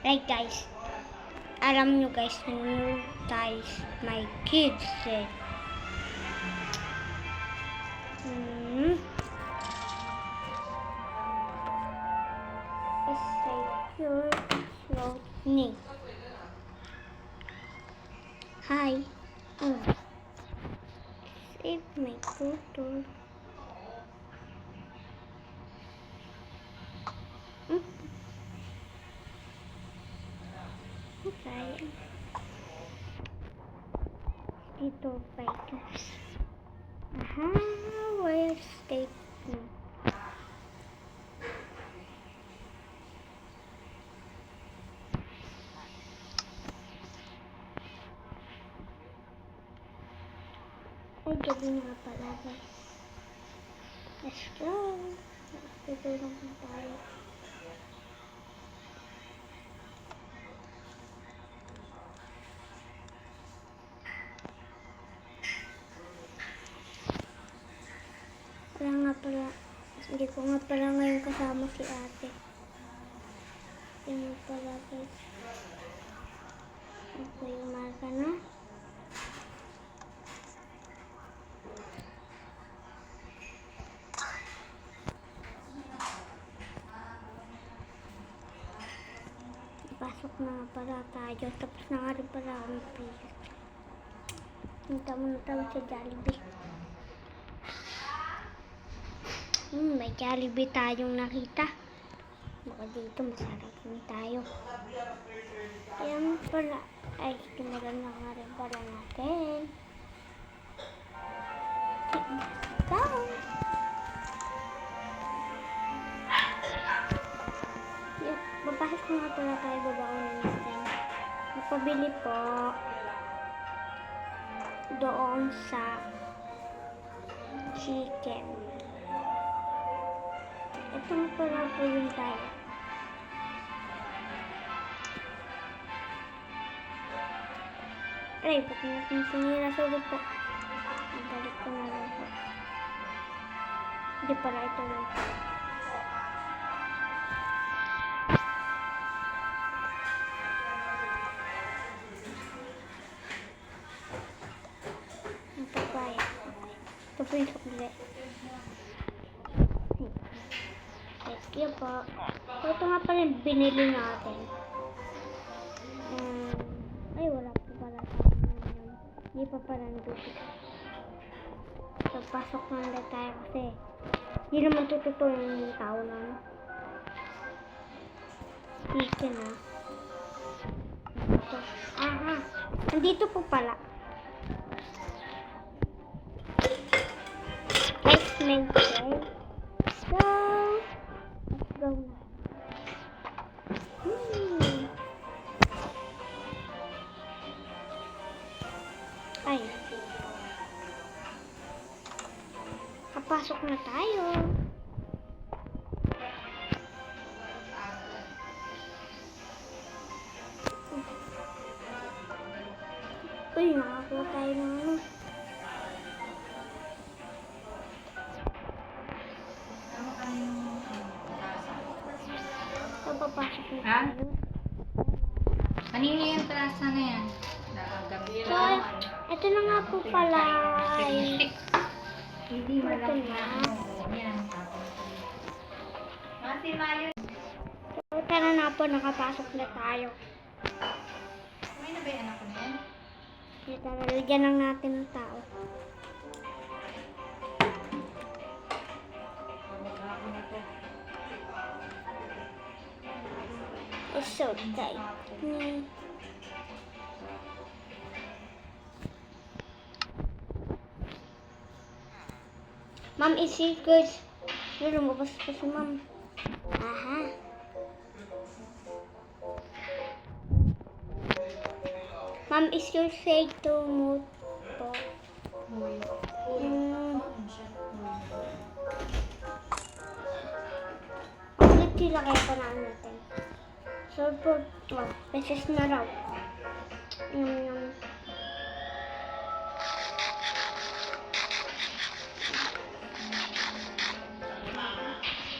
Like guys, alam nyo guys, nanonood guys, my kids said, secure slowly. Hi. Save my photo. Okay. Dito bikers. Aha, where state mo? Ay, gabi nga pala guys. Let's go. Tutulong na tayo. Wala nga pala. Hindi ko nga pala ngayon kasama si ate. Hindi pala guys. Ito yung marka na. Pasok na nga pala tayo. Tapos na nga rin pala ang pizza. Punta muna tayo sa Jollibee. May Jollibee tayong nakita. Baka dito masarap na tayo. Yan pala. Ay, tinagal na nga rin pala natin. Let's go! Papasok ko nga pala tayo babaunin natin. Napabili po doon sa chicken. Ito nga pala po yung tayo. Ay, pati natin sinira sa ulit po. Balik ko na lang po. Hindi pala ito lang po. Ito po yung sukli. Thank you po. Ito nga pala yung binili natin. Ay, wala po pala. Hindi pa pala nandito. So, pasok na lang tayo kasi hindi naman tututulong yung tao na. Chicken na. Ito. Aha. Nandito po pala. Okay. So, let's go na. Ay. Kapasok na tayo. Uy, nakakuha tayo ng ano. Papasok na tayo. Kanina yung trasa na yan. So, ito na nga po pala. Hindi mo lang yan. So, tara na po, nakapasok na tayo. May na ba yung anak ko na yan? So, tara, lagyan lang natin ng tao. It's so tight. Ma'am, is it good? Lumabas pa si ma'am. Aha. Ma'am, is your say to move po? Ulit sila kaya panaan natin. So, po, pesos na raw.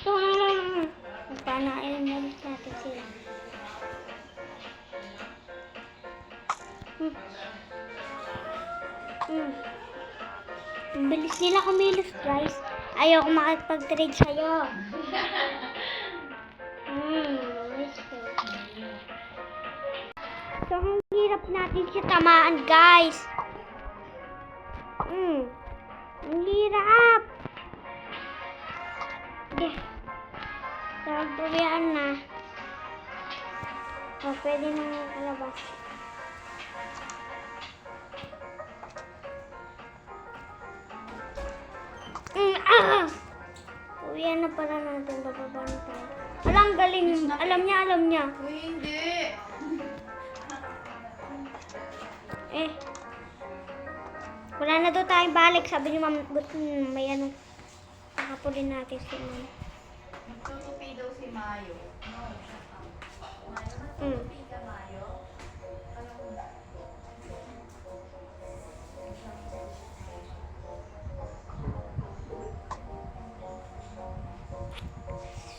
So, panain mo natin sila. Ang bilis nila kumilos, guys. Ayaw ko makipag-trade sa'yo. Nice. So, ang hirap natin siya tamaan, guys. Ang hirap. Yeah. Sabihan na. O, pwede nang kalabas. Uwian na pala natin. Bababa na tayo. Alam, galing. Alam niya. Uy, hindi. Wala na daw tayong balik. Sabi ni Ma'am, may ano. Nakapulin natin si Ma'am. Nagtutupi daw si Mayo. Nagtutupi ka, Mayo?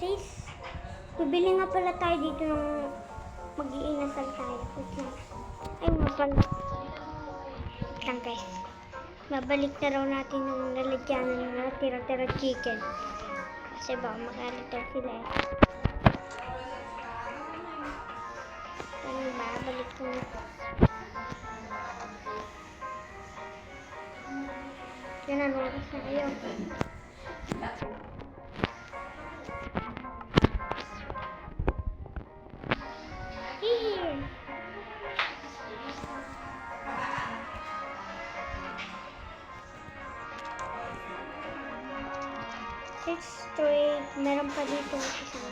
Sis, bibili nga pala tayo dito ng mag-iinasal tayo. Wait lang. Ay, mapala. Wait lang, guys. Babalik na raw natin ng lalagyanan ng tira-tira chicken. Kasi baka magalit daw sila eh. Ano ba? Balik ko na. Yan ang oras na kayo. Here. Six to eight. Meron pa dito isang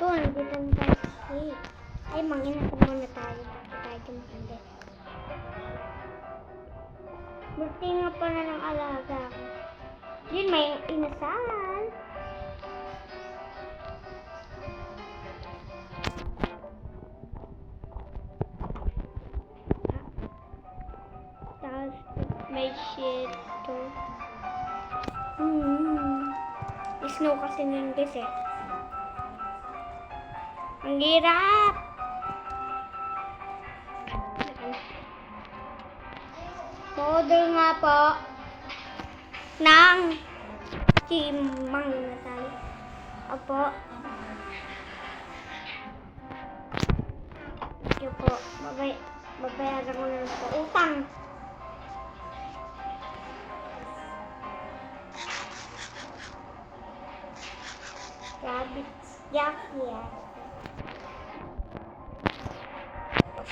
ito, nandito na tayo sa cake. Ay, manginasal muna tayo. Bago tayo tumakandi. Buti nga pala ng alaga ko. Yun, may inasal. Tapos, may shit to. Snow kasi nung guys eh. Ang hirap! Order nga po ng chimang nasal. Opo. Ito po. Babayaran ko na lang po. Utang! Rabbit. Yes.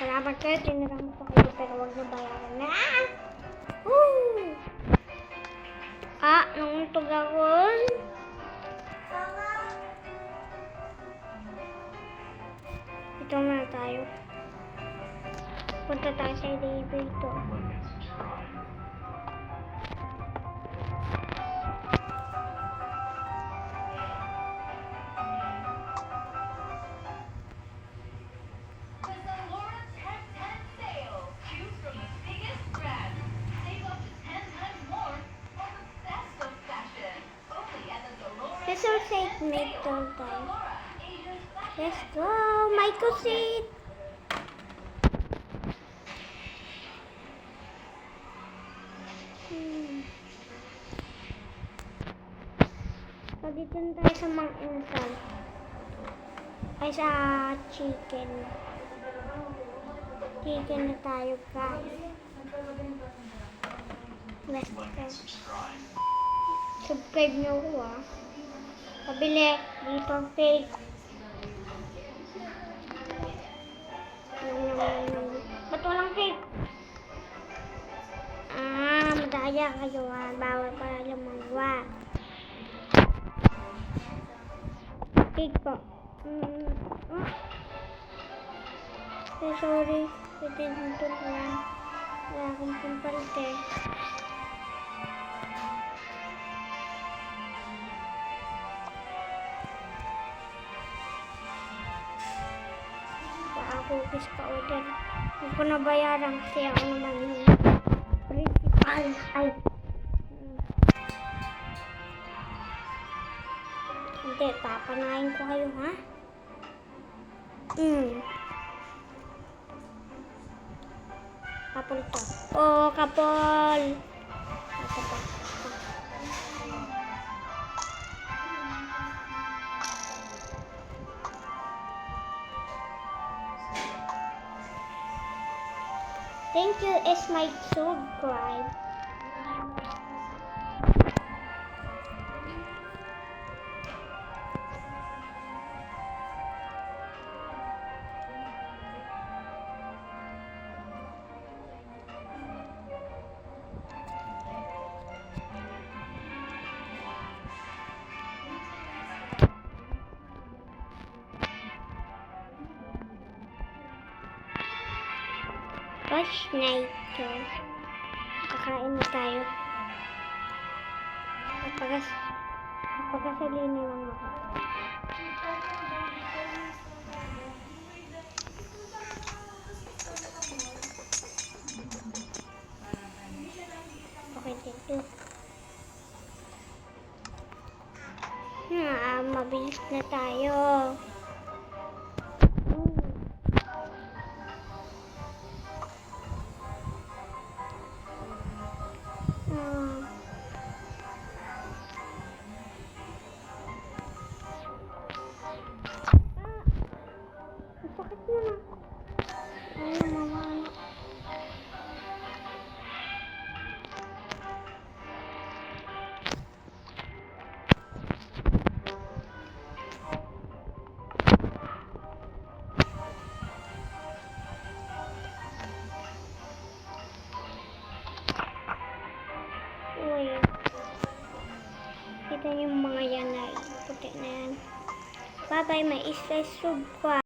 Salamat kayo, tinirang po kayo, pero huwag na bayaran na. Nung tugawan. Ito muna tayo. Punta tayo sa elevator. Let's all take mate all time. Let's go, Michael seat. So, dito na tayo sa mga insal. Ay, sa chicken. Chicken na tayo, guys. Let's go. Subscribe nyo ko, Pabili. Dito, fake. Ba't walang fake? Madaya kayo, Bawal para lumangwa. Fake po. Sorry. Pwede dito lang. Wala akong pampalte. Yes, pa-order. Hindi ko nabayaran kasi ako naman yung principal. Ay. Hindi, papanayin ko kayo, ha? Kapol to. Oh, kapol. Ito pa. Thank you is my subscribe. Watch night to. Kakain na tayo. Napakasali na lang ako. Okay, thank you. Mabilis na tayo. Sakit na na. Ay, mama. Uy. Kita niyo yung mga yan na puti na yan. Bye-bye, may isa subscribe.